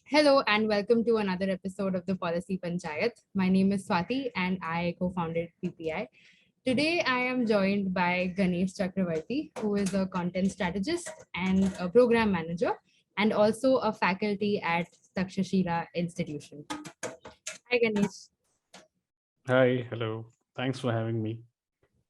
Hello and welcome to another episode of the Policy Panchayat. My name is Swati and I co-founded PPI. Today I am joined by Ganesh Chakravarthi, who is a content strategist and a program manager and also a faculty at Takshashila Institution. Hi Ganesh. Hi, hello. Thanks for having me.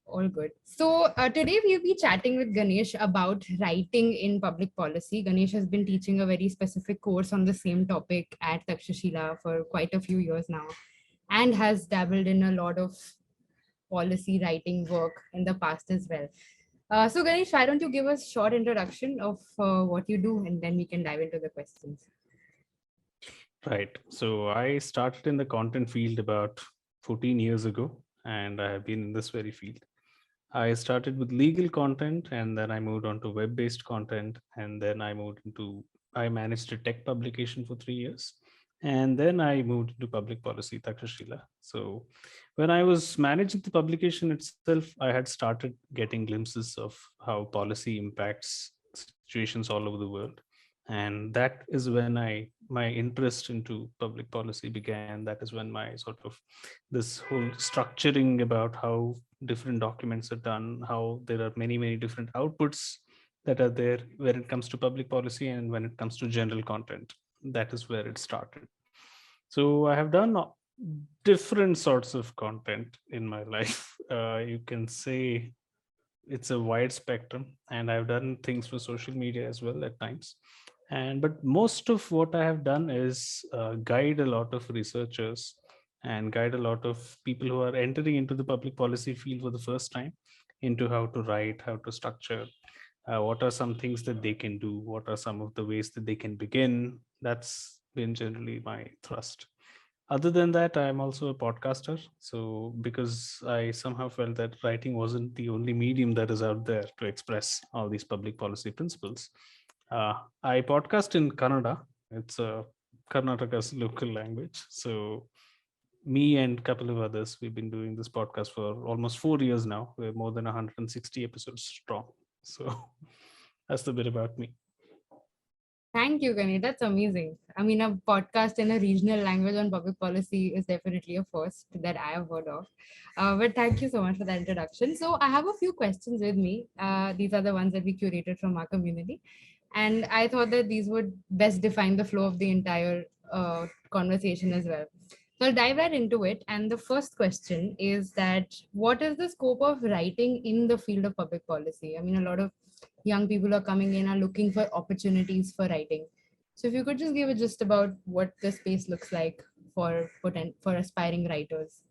All good. So today we'll be chatting with Ganesh about writing in public policy. Ganesh has been teaching a very specific course on the same topic at Takshashila for quite a few years now and has dabbled in a lot of policy writing work in the past as well. So Ganesh, why don't you give us a short introduction of what you do and then we can dive into the questions. Right. So I started in the content field about 14 years ago, and I have been in this very field. I started with legal content, and then I moved on to web-based content, and then I managed a tech publication for 3 years, and then I moved into public policy, Takshashila. So when I was managing the publication itself, I had started getting glimpses of how policy impacts situations all over the world, and that is when I my interest into public policy began. That is when my sort of this whole structuring about how different documents are done, how there are many different outputs that are there when it comes to public policy and when it comes to general content. That is where it started. So I have done different sorts of content in my life. You can say it's a wide spectrum, and I've done things for social media as well at times. And but most of what I have done is guide a lot of researchers and guide a lot of people who are entering into the public policy field for the first time into how to write, how to structure, what are some things that they can do, what are some of the ways that they can begin. That's been generally my thrust. Other than that, I'm also a podcaster. So because I somehow felt that writing wasn't the only medium that is out there to express all these public policy principles, uh, I podcast in Kannada. It's Karnataka's local language. So me and a couple of others, we've been doing this podcast for almost 4 years now. We're more than 160 episodes strong. So that's the bit about me. Thank you, Ganesh. That's amazing. I mean, a podcast in a regional language on public policy is definitely a first that I have heard of. But thank you so much for that introduction. So, I have a few questions with me. These are the ones that we curated from our community. And I thought that these would best define the flow of the entire conversation as well. So, I'll dive right into it. And the first question is that what is the scope of writing in the field of public policy? I mean, a lot of young people are coming in are looking for opportunities for writing. So if you could just give a gist about what the space looks like for aspiring writers.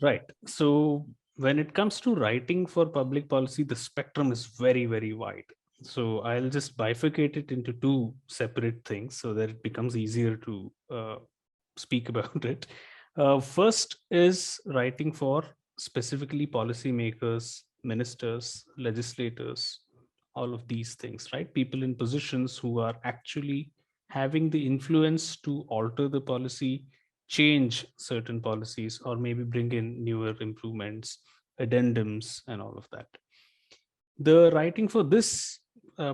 Right. So when it comes to writing for public policy, the spectrum is very wide. So I'll just bifurcate it into two separate things so that it becomes easier to speak about it. First is writing for specifically policymakers, ministers, legislators, all of these things, right? People in positions who are actually having the influence to alter the policy, change certain policies, or maybe bring in newer improvements, addendums, and all of that. The writing for this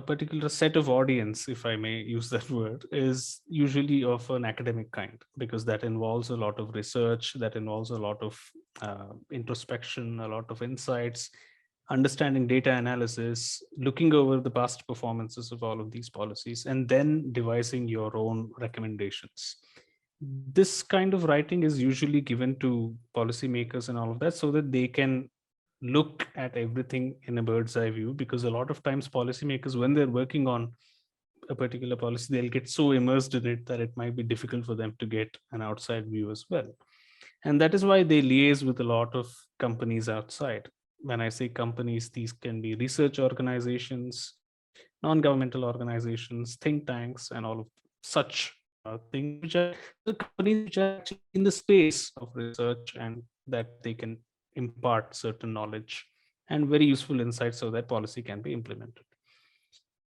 particular set of audience, if I may use that word, is usually of an academic kind because that involves a lot of research, that involves a lot of introspection, a lot of insights, understanding data analysis, looking over the past performances of all of these policies, and then devising your own recommendations. This kind of writing is usually given to policymakers and all of that so that they can look at everything in a bird's eye view, because a lot of times policymakers, when they're working on a particular policy, they'll get so immersed in it that it might be difficult for them to get an outside view as well. And that is why they liaise with a lot of companies outside. When I say companies, these can be research organizations, non-governmental organizations, think tanks, and all of such things, which are the companies which are actually in the space of research and that they can impart certain knowledge and very useful insights so that policy can be implemented.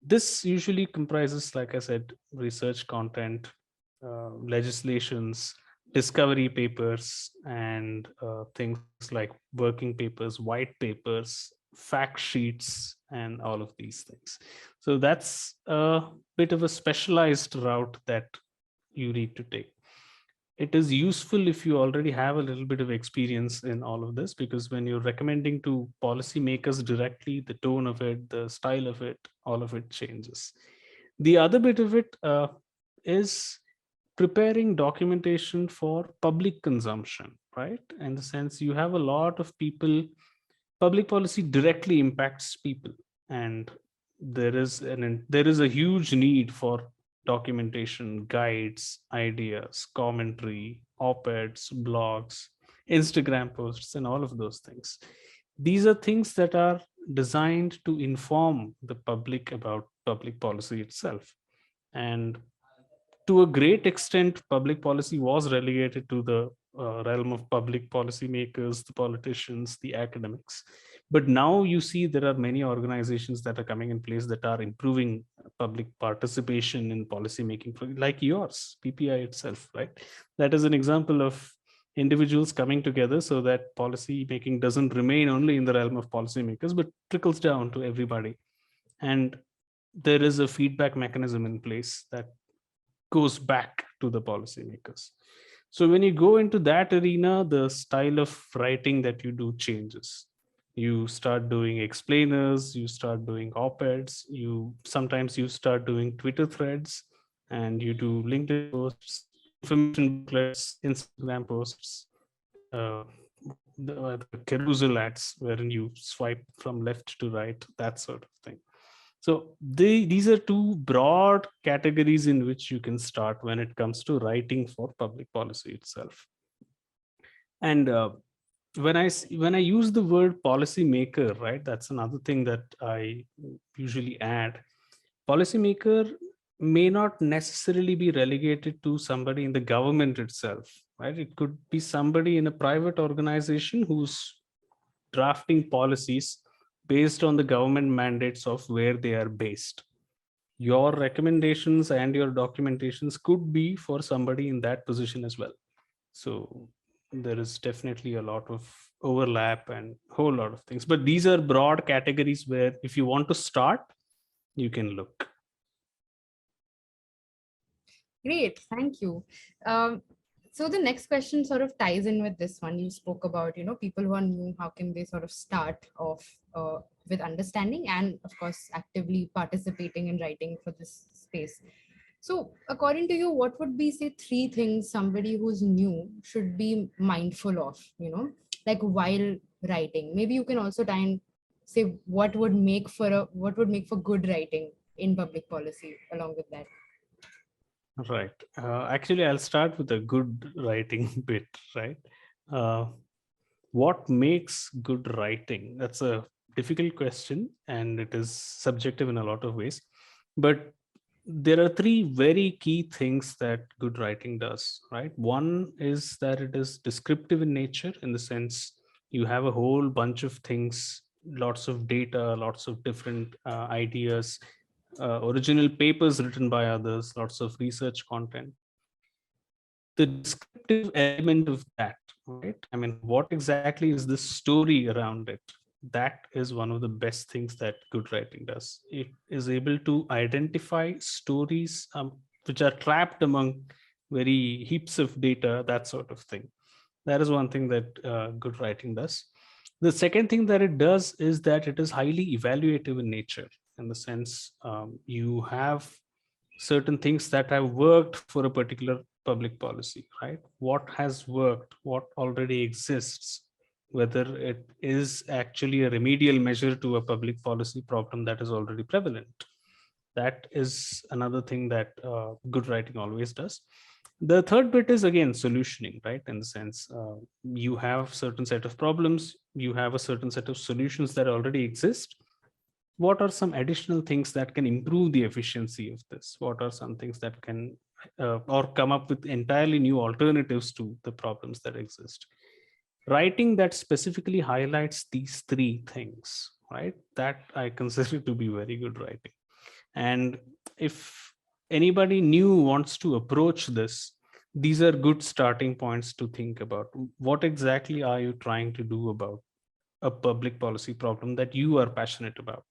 This usually comprises, like I said, research content, legislations, discovery papers, and things like working papers, white papers, fact sheets, and all of these things. So that's a bit of a specialized route that you need to take. It is useful if you already have a little bit of experience in all of this, because when you're recommending to policymakers directly, the tone of it, the style of it, all of it changes. The other bit of it is preparing documentation for public consumption, right? In the sense, you have a lot of people. Public policy directly impacts people, and there is a huge need for documentation, guides, ideas, commentary, op-eds, blogs, Instagram posts, and all of those things. These are things that are designed to inform the public about public policy itself. And to a great extent, public policy was relegated to the realm of public policy makers, the politicians, the academics. But now you see there are many organizations that are coming in place that are improving public participation in policy making, like yours, PPI itself, right? That is an example of individuals coming together so that policy making doesn't remain only in the realm of policymakers, but trickles down to everybody. And there is a feedback mechanism in place that goes back to the policymakers. So when you go into that arena, the style of writing that you do changes. You start doing explainers, you start doing op-eds, you start doing Twitter threads, and you do LinkedIn posts, information booklets, Instagram posts, uh, the carousel ads wherein you swipe from left to right, that sort of thing. So these are two broad categories in which you can start when it comes to writing for public policy itself. And when I use the word policy maker, right, that's another thing that I usually add. Policymaker may not necessarily be relegated to somebody in the government itself, right? It could be somebody in a private organization who's drafting policies based on the government mandates of where they are based. Your recommendations and your documentations could be for somebody in that position as well. So there is definitely a lot of overlap and whole lot of things, but these are broad categories where if you want to start, you can look. Great, thank you. Um, so the next question sort of ties in with this one. You spoke about, people who are new, how can they sort of start off with understanding and, of course, actively participating in writing for this space. So according to you, what would be, say, three things somebody who's new should be mindful of, like while writing? Maybe you can also try and say what would make for good writing in public policy along with that. Right. Actually, I'll start with a good writing bit, right? Uh, what makes good writing? That's a difficult question, and it is subjective in a lot of ways. But there are three very key things that good writing does, right? One is that it is descriptive in nature, in the sense you have a whole bunch of things, lots of data, lots of different ideas, original papers written by others, lots of research content. The descriptive element of that, right? I mean, what exactly is the story around it? That is one of the best things that good writing does. It is able to identify stories which are trapped among very heaps of data, that sort of thing. That is one thing that good writing does. The second thing that it does is that it is highly evaluative in nature, in the sense you have certain things that have worked for a particular public policy, right? What has worked, what already exists, whether it is actually a remedial measure to a public policy problem that is already prevalent. That is another thing that good writing always does. The third bit is again solutioning, right? In the sense you have certain set of problems, you have a certain set of solutions that already exist. What are some additional things that can improve the efficiency of this? What are some things that can or come up with entirely new alternatives to the problems that exist? Writing that specifically highlights these three things, right, that I consider to be very good writing. And if anybody new wants to approach this, these are good starting points to think about. What exactly are you trying to do about a public policy problem that you are passionate about?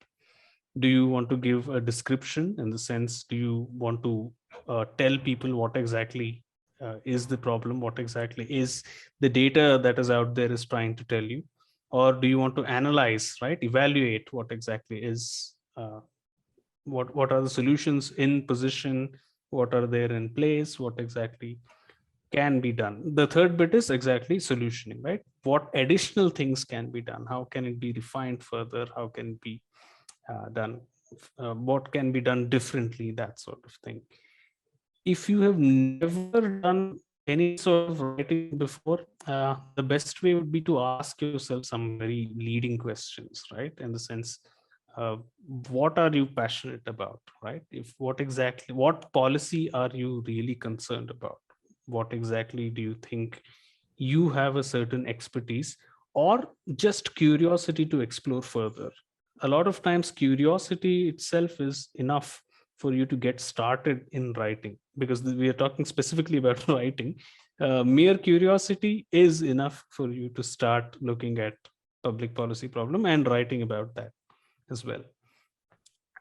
Do you want to give a description, in the sense, do you want to tell people what exactly is the problem, what exactly is the data that is out there is trying to tell you? Or do you want to analyze, right, evaluate what exactly is, what are the solutions in position, what are there in place, what exactly can be done? The third bit is exactly solutioning, right? What additional things can be done? How can it be refined further? How can it be done? What can be done differently? That sort of thing. If you have never done any sort of writing before, the best way would be to ask yourself some very leading questions, right? In the sense, uh, what are you passionate about, right? If what exactly, what policy are you really concerned about? What exactly do you think you have a certain expertise, or just curiosity to explore further? A lot of times, curiosity itself is enough for you to get started in writing, because we are talking specifically about writing. Mere curiosity is enough for you to start looking at public policy problem and writing about that as well.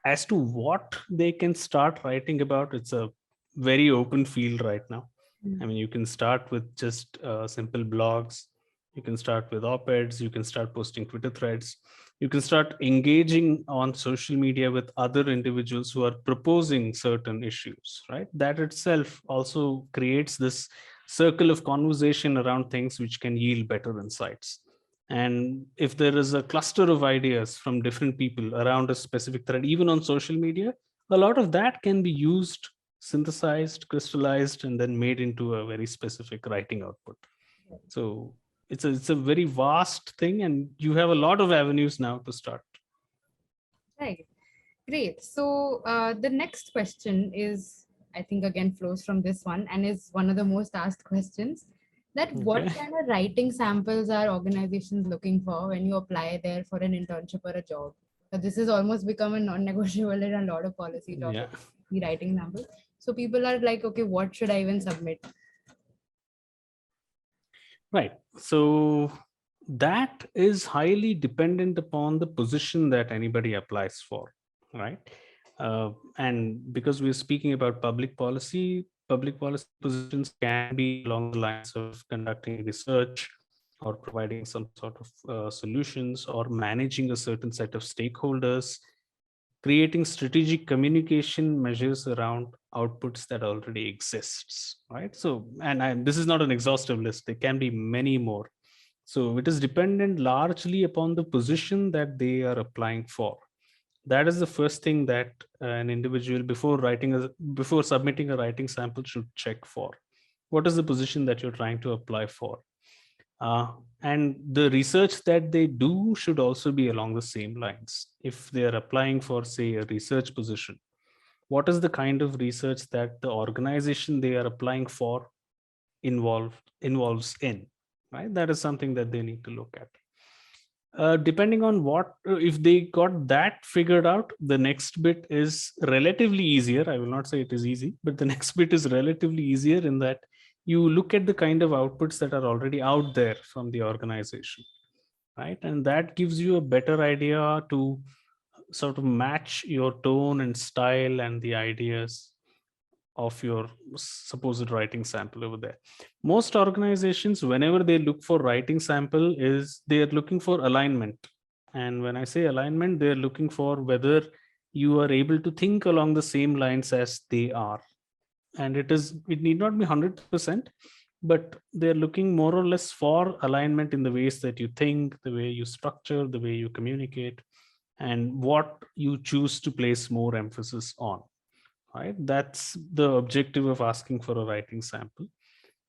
As to what they can start writing about, it's a very open field right now. I Mm. mean, you can start with just simple blogs, you can start with op-eds, you can start posting Twitter threads, you can start engaging on social media with other individuals who are proposing certain issues, right? That itself also creates this circle of conversation around things which can yield better insights. And if there is a cluster of ideas from different people around a specific thread, even on social media, a lot of that can be used, synthesized, crystallized, and then made into a very specific writing output. So it's a very vast thing, and you have a lot of avenues now to start. Right. Great. So the next question is, I think again flows from this one and is one of the most asked questions. That what Okay. kind of writing samples are organizations looking for when you apply there for an internship or a job? This has almost become a non-negotiable in a lot of policy Yeah. topics, the writing samples. So people are like, okay, what should I even submit? Right. So that is highly dependent upon the position that anybody applies for, right? And because we're speaking about public policy positions can be along the lines of conducting research, or providing some sort of solutions, or managing a certain set of stakeholders, creating strategic communication measures around outputs that already exists, right? So, this is not an exhaustive list, there can be many more. So it is dependent largely upon the position that they are applying for. That is the first thing that an individual, before submitting a writing sample, should check for. What is the position that you're trying to apply for? uh, and the research that they do should also be along the same lines. If they are applying for, say, a research position, what is the kind of research that the organization they are applying for involves in, right? That is something that they need to look at. Depending on what, if they got that figured out, the next bit is relatively easier. I will not say it is easy, but the next bit is relatively easier, in that you look at the kind of outputs that are already out there from the organization, right? And that gives you a better idea to sort of match your tone and style and the ideas of your supposed writing sample over there. Most organizations, whenever they look for writing sample, is they are looking for alignment. And when I say alignment, they're looking for whether you are able to think along the same lines as they are. And it need not be 100%, but they're looking more or less for alignment in the ways that you think, the way you structure, the way you communicate, and what you choose to place more emphasis on, right? That's the objective of asking for a writing sample.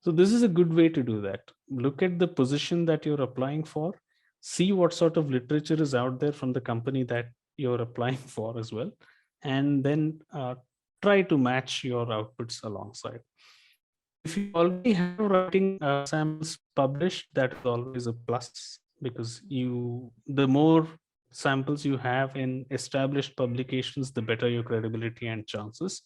So this is a good way to do that. Look at the position that you're applying for, see what sort of literature is out there from the company that you're applying for as well, and then try to match your outputs alongside. If you already have writing samples published, that is always a plus, because the more samples you have in established publications, the better your credibility and chances.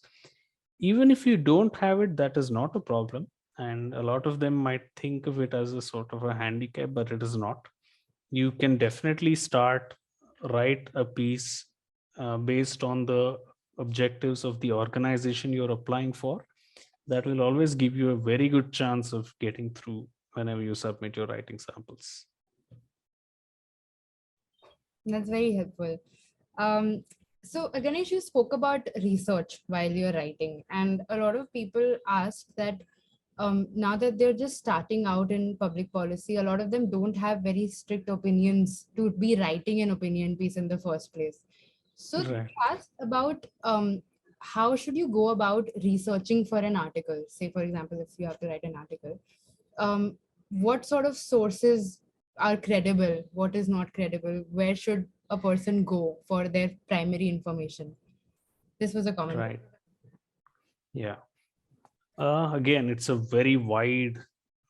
Even if you don't have it, that is not a problem. And a lot of them might think of it as a sort of a handicap, but it is not. you can definitely start write a piece based on the objectives of the organization you're applying for. That will always give you a very good chance of getting through whenever you submit your writing samples. That's very helpful. Um, so, Ganesh, you spoke about research while you're writing, and a lot of people ask that now that they're just starting out in public policy, a lot of them don't have very strict opinions to be writing an opinion piece in the first place. So, they Right. asked about how should you go about researching for an article? Say, for example, if you have to write an article, um, what sort of sources are credible, what is not credible, where should a person go for their primary information? This was a common Right. question. Yeah. Again, it's a very wide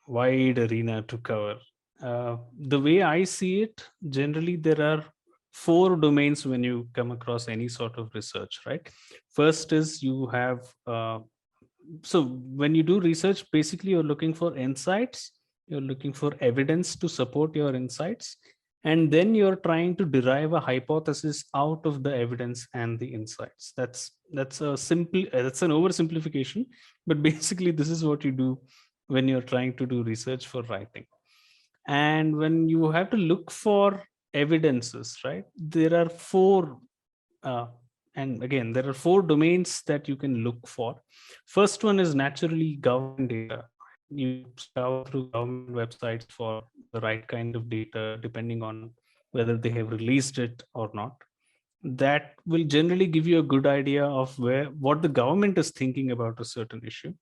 arena to cover. The way I see it, generally there are four domains when you come across any sort of research, right? First is you have so when you do research, basically you're looking for insights, you're looking for evidence to support your insights, and then you're trying to derive a hypothesis out of the evidence and the insights. That's a simple that's an oversimplification, but basically this is what you do when you're trying to do research for writing. And when you have to look for evidences, right, there are four uh, and again there are four domains that you can look for. First one is naturally government data. You scour through government websites for the right kind of data depending on whether they have released it or not. That will generally give you a good idea of where what the government is thinking about a certain issue.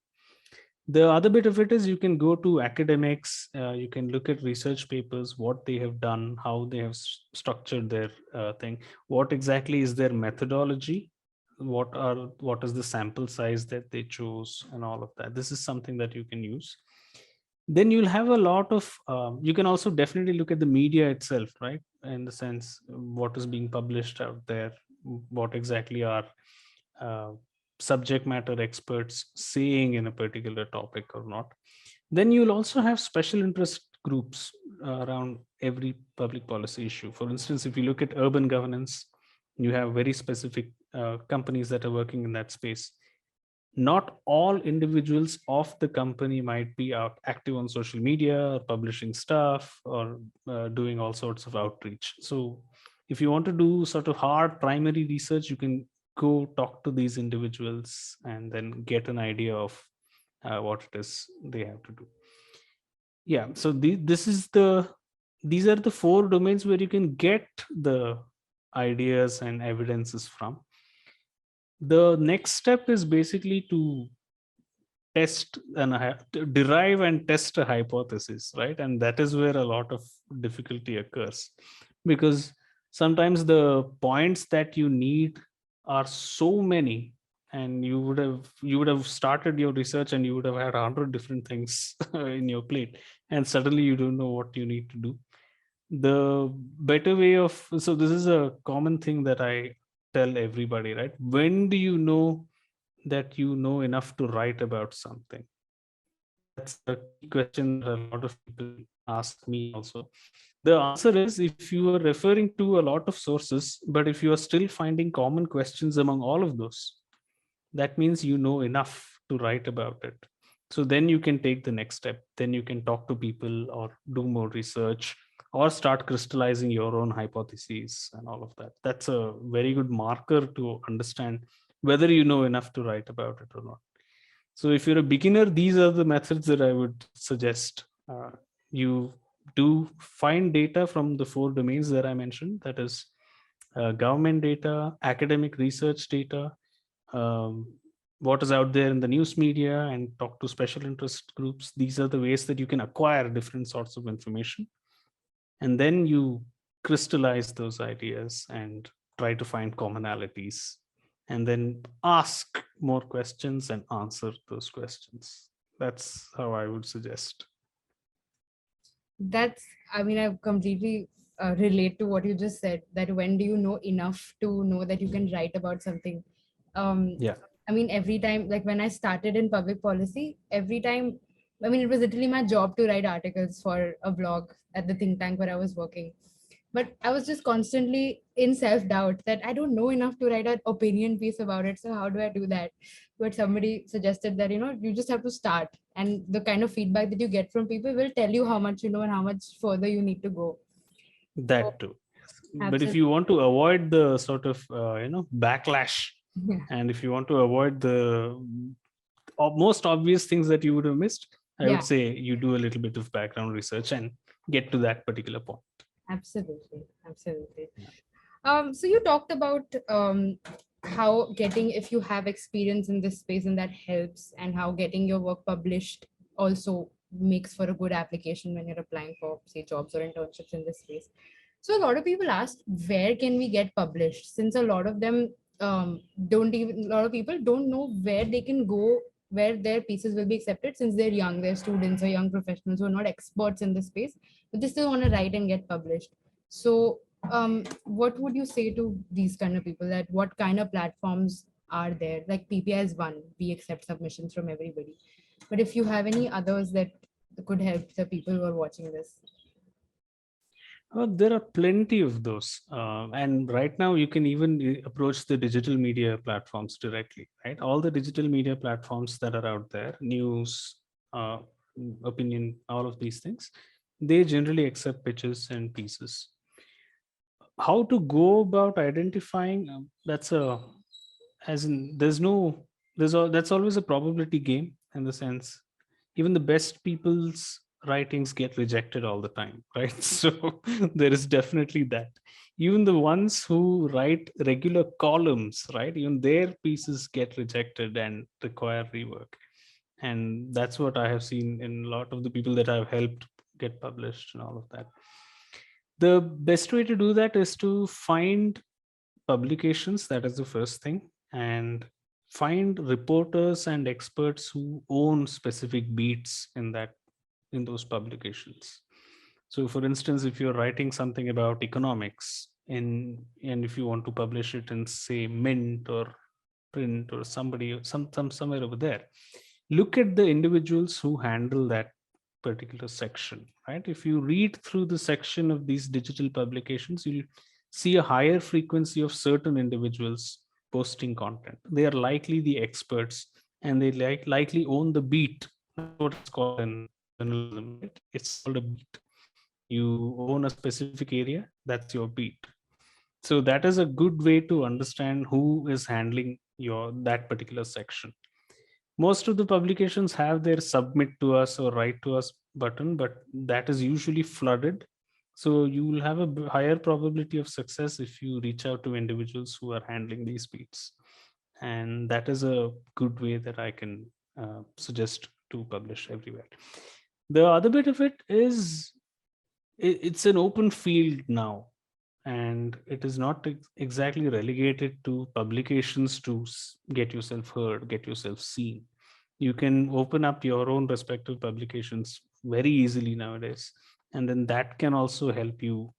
The other bit of it is you can go to academics, you can look at research papers, what they have done, how they have structured their thing, what exactly is their methodology, what is the sample size that they chose, and all of that. This is something that you can use. Then you'll have a lot of you can also definitely look at the media itself, right, in the sense what is being published out there, what exactly are uh, subject matter experts saying in a particular topic or not. Then you'll also have special interest groups around every public policy issue. For instance, if you look at urban governance, you have very specific companies that are working in that space. Not all individuals of the company might be out active on social media or publishing stuff or doing all sorts of outreach. So if you want to do sort of hard primary research, you can go talk to these individuals and then get an idea of what it is they have to do. Yeah, so these are the four domains where you can get the ideas and evidences from. The next step is basically to test and to derive and test a hypothesis, right? And that is where a lot of difficulty occurs, because sometimes the points that you need are so many, and you would have started your research and you would have had 100 different things in your plate, and suddenly you don't know what you need to do. The better way of So this is a common thing that I tell everybody, right? When do you know that you know enough to write about something? That's a key question that a lot of people ask me also. The answer is, if you are referring to a lot of sources, but if you are still finding common questions among all of those, that means you know enough to write about it. So then you can take the next step. Then you can talk to people or do more research or start crystallizing your own hypotheses and all of that. That's a very good marker to understand whether you know enough to write about it or not. So if you're a beginner, these are the methods that I would suggest. You do find data from the four domains that I mentioned. That is government data, academic research data, um, what is out there in the news media, and talk to special interest groups. These are the ways that you can acquire different sorts of information. And then you crystallize those ideas and try to find commonalities, and then ask more questions and answer those questions. That's how I would suggest. That's, I mean, I completely relate to what you just said, that when do you know enough to know that you can write about something? Um, Yeah. I mean, every time, like when I started in public policy, every time I mean, it was literally my job to write articles for a blog at the think tank where I was working. But I was just constantly in self doubt that I don't know enough to write an opinion piece about it. So, how do I do that? But somebody suggested that, you just have to start. And the kind of feedback that you get from people will tell you how much you know and how much further you need to go. So, That too. But if absolutely. you want to avoid the sort of backlash, Yeah, and if you want to avoid the most obvious things that you would have missed, I would yeah, say you do a little bit of background research and get to that particular point. absolutely. Absolutely. Yeah. So you talked about how getting, if you have experience in this space and that helps, and how getting your work published also makes for a good application when you're applying for, say, jobs or internships in this space. So a lot of people ask, where can we get published? Since a lot of them a lot of people don't know where they can go, where their pieces will be accepted, since they're young, they're students or young professionals who are not experts in this space, but they still want to write and get published. So what would you say to these kind of people, that what kind of platforms are there? Like PPI is one, we accept submissions from everybody, but if you have any others that could help the people who are watching this. There are plenty of those. And right now, you can even approach the digital media platforms directly, right? All the digital media platforms that are out there, news, uh, opinion, all of these things, they generally accept pitches and pieces. How to go about identifying, that's a, as in, that's always a probability game, in the sense even the best people's writings get rejected all the time, right? So there is definitely that. Even the ones who write regular columns, right, even their pieces get rejected and require rework. And that's what I have seen in a lot of the people that I've helped get published and all of that. The best way to do that is to find publications. That is the first thing. And find reporters and experts who own specific beats in those publications. So for instance, if you're writing something about economics, and if you want to publish it in, say, Mint or Print or somebody, somewhere over there, look at the individuals who handle that particular section, right? If you read through the section of these digital publications, you'll see a higher frequency of certain individuals posting content. They are likely the experts, and they likely own the beat. That's what it's called in journalism, right? It's called a beat. You own a specific area, that's your beat. So that is a good way to understand who is handling your that particular section. Most of the publications have their submit to us or write to us button, but that is usually flooded. So you will have a higher probability of success if you reach out to individuals who are handling these beats. And that is a good way that I can suggest to publish everywhere. The other bit of it is, it's an open field now, and it is not exactly relegated to publications to get yourself heard, get yourself seen. You can open up your own respective publications very easily nowadays, and then that can also help you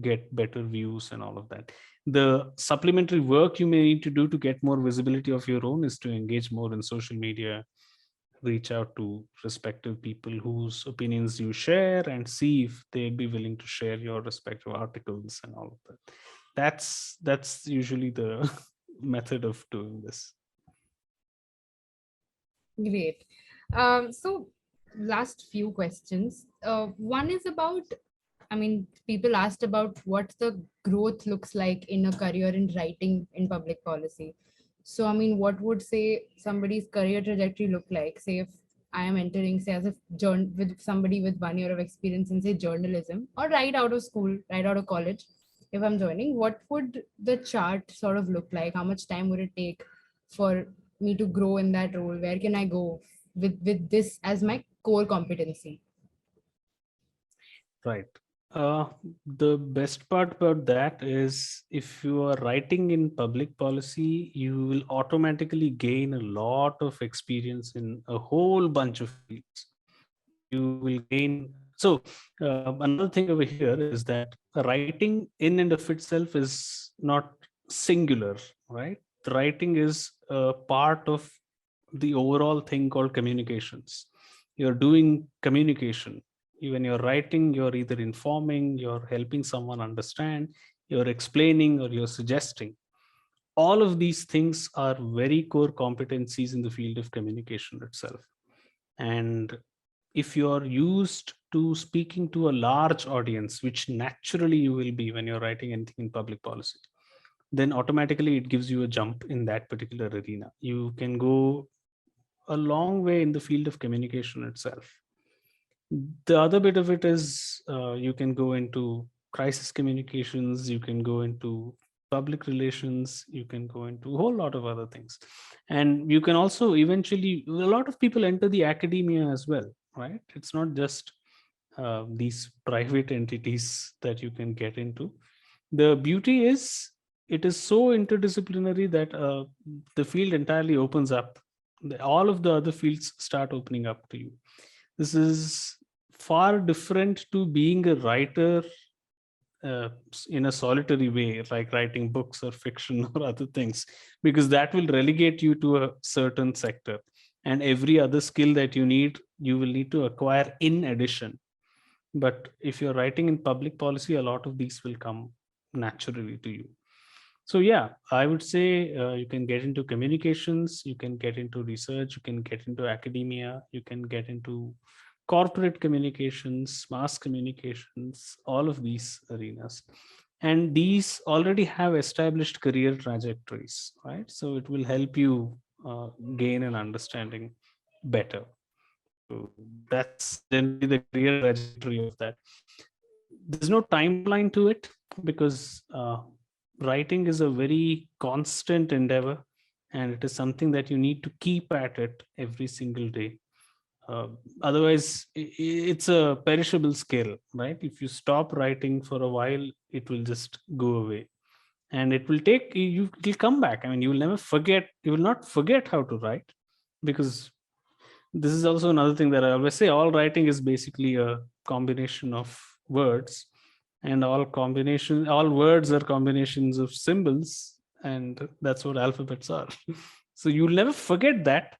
get better views and all of that. The supplementary work you may need to do to get more visibility of your own is to engage more in social media, reach out to respective people whose opinions you share, and see if they'd be willing to share your respective articles and all of that. That's usually the method of doing this. Great. So last few questions. One is about, I mean, people asked about what the growth looks like in a career in writing in public policy. So, I mean, what would, say, somebody's career trajectory look like? Say, if I am entering, say, as a with somebody with 1 year of experience in, say, journalism, or right out of school, right out of college, if I'm joining, what would the chart sort of look like? How much time would it take for me to grow in that role? Where can I go with this as my core competency? Right. The best part about that is, if you are writing in public policy, you will automatically gain a lot of experience in a whole bunch of fields. You will gain. So, another thing over here is that writing in and of itself is not singular, right? The writing is a part of the overall thing called communications. you're doing communication. When you're writing, you're either informing, you're helping someone understand, you're explaining, or you're suggesting. All of these things are very core competencies in the field of communication itself. And if you're used to speaking to a large audience, which naturally you will be when you're writing anything in public policy, then automatically it gives you a jump in that particular arena. You can go a long way in the field of communication itself. The other bit of it is you can go into crisis communications, you can go into public relations, you can go into a whole lot of other things. And you can also eventually, a lot of people enter the academia as well, right? It's not just these private entities that you can get into. The beauty is it is so interdisciplinary that the field entirely opens up. All of the other fields start opening up to you. This is far different to being a writer in a solitary way, like writing books or fiction or other things, because that will relegate you to a certain sector. And every other skill that you will need to acquire in addition. But if you're writing in public policy, a lot of these will come naturally to you. So yeah, I would say you can get into communications, you can get into research, you can get into academia, you can get into corporate communications, mass communications, all of these arenas. And these already have established career trajectories, right? So it will help you gain an understanding better. So that's generally the career trajectory of that. There's no timeline to it because writing is a very constant endeavor, and it is something that you need to keep at it every single day. uh, Otherwise it's a perishable skill, right? If you stop writing for a while, it will just go away, and it will take you, it will come back. I mean, you will never forget, you will not forget how to write, because this is also another thing that I always say: all writing is basically a combination of words, and all words are combinations of symbols, and that's what alphabets are. So you'll never forget that,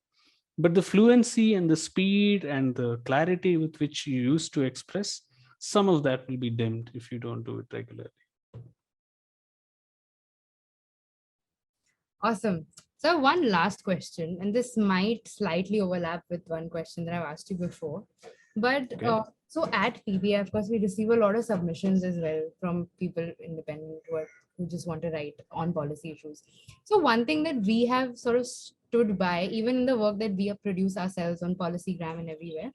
but the fluency and the speed and the clarity with which you used to express, some of that will be dimmed if you don't do it regularly. Awesome. So one last question, and this might slightly overlap with one question that I've asked you before. But Okay. so at PBI, of course, we receive a lot of submissions as well from people independent who just want to write on policy issues. So one thing that we have sort of stood by, even in the work that we have produced ourselves on Policygram and everywhere,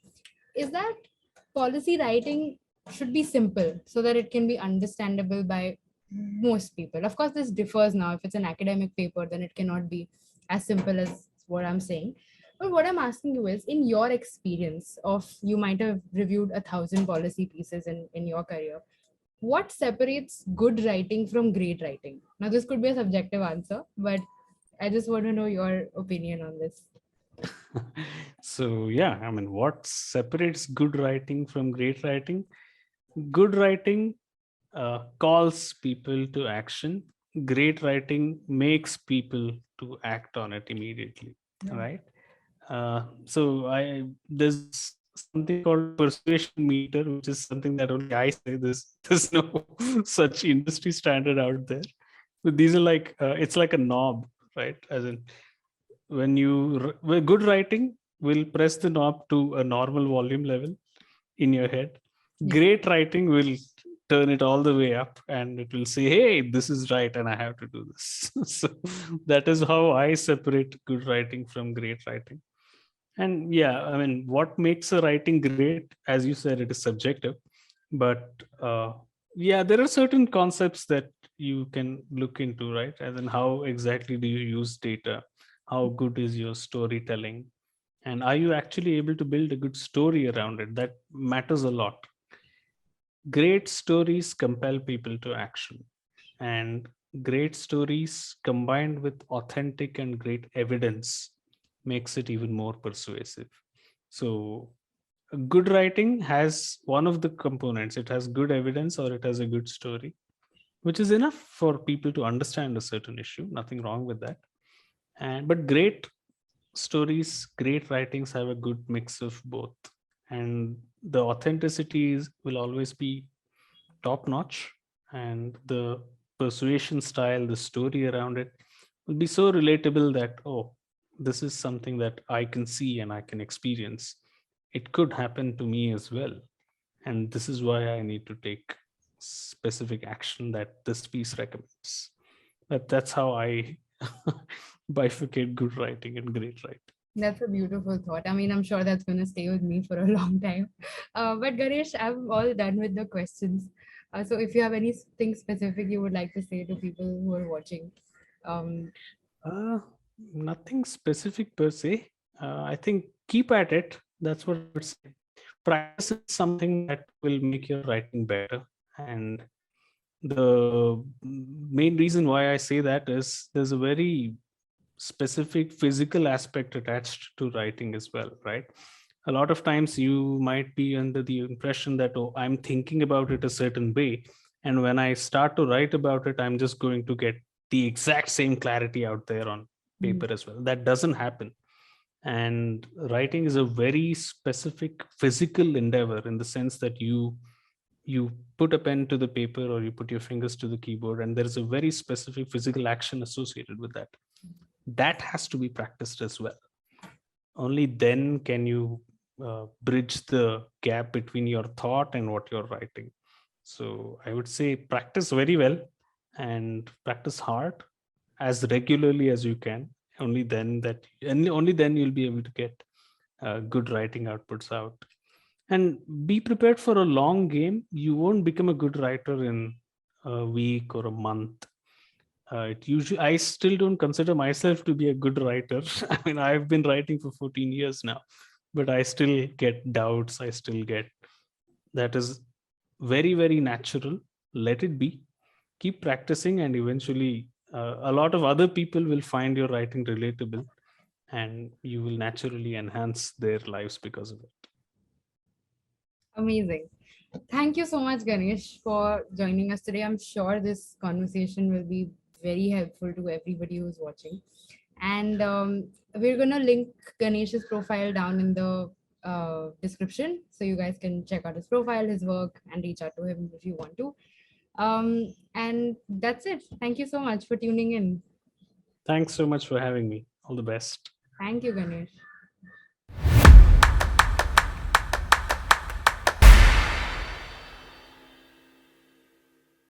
is that policy writing should be simple so that it can be understandable by most people. Of course, this differs now. If it's an academic paper, then it cannot be as simple as what I'm saying. But what I'm asking you is, in your experience of, you might have reviewed 1,000 policy pieces in your career, what separates good writing from great writing? Now, this could be a subjective answer, but I just want to know your opinion on this. So yeah, I mean, what separates good writing from great writing? Good writing calls people to action. Great writing makes people to act on it immediately, right? So I there's something called a persuasion meter, which is something that only I say. There's no such industry standard out there. But these are like it's like a knob, right? As in, good writing will press the knob to a normal volume level in your head. Yeah. Great writing will turn it all the way up, and it will say, hey, this is right and I have to do this. So that is how I separate good writing from great writing. And yeah, I mean, what makes a writing great, as you said, it is subjective. But yeah, there are certain concepts that you can look into, right? As in, how exactly do you use data? How good is your storytelling? And are you actually able to build a good story around it? That matters a lot. Great stories compel people to action. And great stories combined with authentic and great evidence makes it even more persuasive. So good writing has one of the components: it has good evidence or it has a good story, which is enough for people to understand a certain issue. Nothing wrong with that. And but great stories, great writings have a good mix of both. and the authenticity will always be top notch, and the persuasion style, the story around it will be so relatable that, oh, this is something that I can see and I can experience. It could happen to me as well, and this is why I need to take specific action that this piece recommends. That's how I bifurcate good writing and great writing. That's a beautiful thought. I mean, I'm sure that's going to stay with me for a long time. But Ganesh, I'm all done with the questions. So if you have anything specific you would like to say to people who are watching, um, Uh, Nothing specific per se. I think keep at it. That's what I would say. Practice is something that will make your writing better. And the main reason why I say that is there's a very specific physical aspect attached to writing as well, right? A lot of times you might be under the impression that, oh, I'm thinking about it a certain way, and when I start to write about it, I'm just going to get the exact same clarity out there on mm, paper as well. That doesn't happen. And writing is a very specific physical endeavor, in the sense that you put a pen to the paper or you put your fingers to the keyboard, and there is a very specific physical action associated with that. That has to be practiced as well. Only then can you bridge the gap between your thought and what you're writing. So I would say practice very well and practice hard, as regularly as you can. Only then you'll be able to get good writing outputs out. And be prepared for a long game. You won't become a good writer in a week or a month. It usually, I still don't consider myself to be a good writer. I mean, I've been writing for 14 years now, but I still get doubts. I still get, that is very, very natural. Let it be. Keep practicing, and eventually, a lot of other people will find your writing relatable, and you will naturally enhance their lives because of it. amazing. Thank you so much, Ganesh, for joining us today. I'm sure this conversation will be very helpful to everybody who's watching. And we're going to link Ganesh's profile down in the description. So you guys can check out his profile, his work, and reach out to him if you want to. And that's it. Thank you so much for tuning in. Thanks so much for having me. All the best. Thank you, Ganesh.